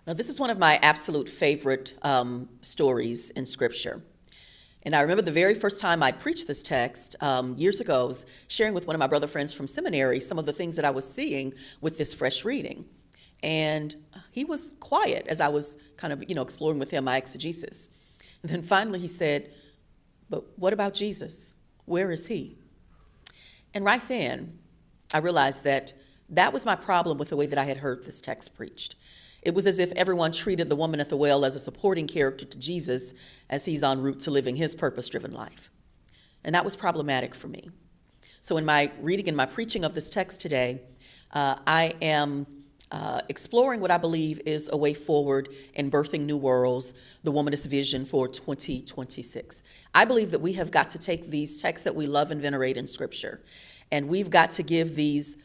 Now, this is one of my absolute favorite stories in Scripture. And I remember the very first time I preached this text years ago, I was sharing with one of my brother friends from seminary some of the things that I was seeing with this fresh reading. And he was quiet as I was kind of, exploring with him my exegesis. And then finally he said, "But what about Jesus? Where is he?" And right then, I realized that that was my problem with the way that I had heard this text preached. It was as if everyone treated the woman at the well as a supporting character to Jesus as he's en route to living his purpose-driven life. And that was problematic for me. So in my reading and my preaching of this text today, I am exploring what I believe is a way forward in birthing new worlds, the womanist vision for 2026. I believe that we have got to take these texts that we love and venerate in Scripture, and we've got to give these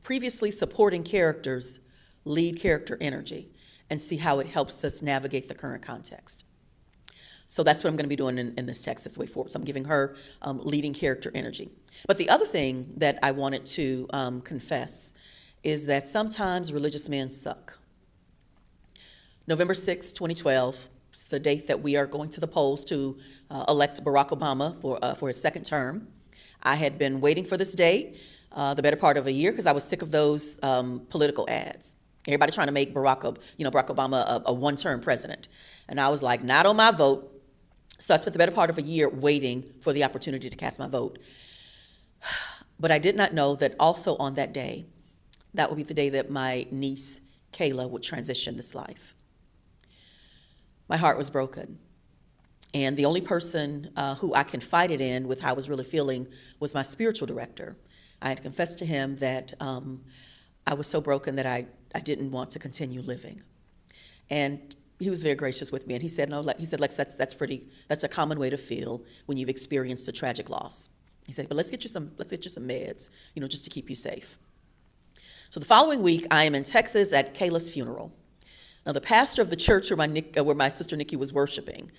previously supporting characters lead character energy and see how it helps us navigate the current context. So that's what I'm going to be doing in this text this way forward. So I'm giving her leading character energy. But the other thing that I wanted to confess is that sometimes religious men suck. November 6, 2012, is the date that we are going to the polls to elect Barack Obama for his second term. I had been waiting for this date the better part of a year because I was sick of those political ads. Everybody trying to make Barack Obama a one-term president. And I was like, not on my vote. So I spent the better part of a year waiting for the opportunity to cast my vote. But I did not know that also on that day, that would be the day that my niece, Kayla, would transition this life. My heart was broken. And the only person who I confided in with how I was really feeling was my spiritual director. I had confessed to him that I was so broken that I didn't want to continue living. And he was very gracious with me. And he said, no, he said, Lex, that's a common way to feel when you've experienced a tragic loss. He said, but let's get you some meds, just to keep you safe. So the following week, I am in Texas at Kayla's funeral. Now, the pastor of the church where my sister Nikki was worshiping,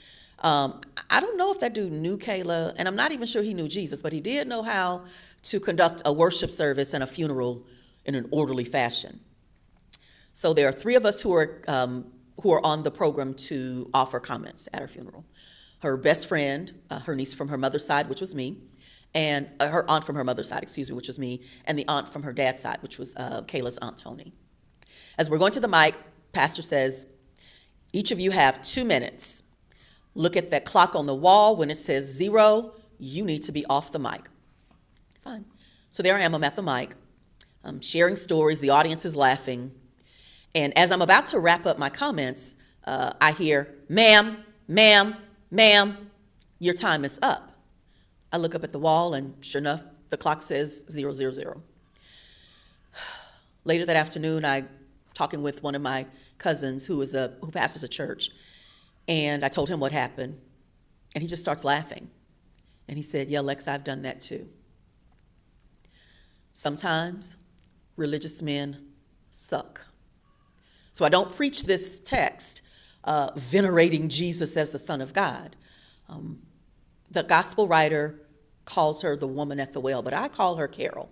I don't know if that dude knew Kayla, and I'm not even sure he knew Jesus, but he did know how to conduct a worship service and a funeral in an orderly fashion. So there are three of us who are on the program to offer comments at her funeral. Her best friend, her niece from her mother's side, which was me, and her aunt from her mother's side, which was me, and the aunt from her dad's side, which was Kayla's Aunt Tony. As we're going to the mic, pastor says, each of you have 2 minutes. Look at that clock on the wall. When it says 0, you need to be off the mic. Fine. So there I am, I'm at the mic. I'm sharing stories, the audience is laughing. And as I'm about to wrap up my comments, I hear, ma'am, your time is up. I look up at the wall and sure enough, the clock says 000. Later that afternoon, I'm talking with one of my cousins who pastors a church, and I told him what happened, and he just starts laughing. And he said, yeah, Lex, I've done that too. Sometimes religious men suck. So I don't preach this text venerating Jesus as the Son of God. The gospel writer calls her the woman at the well, but I call her Carol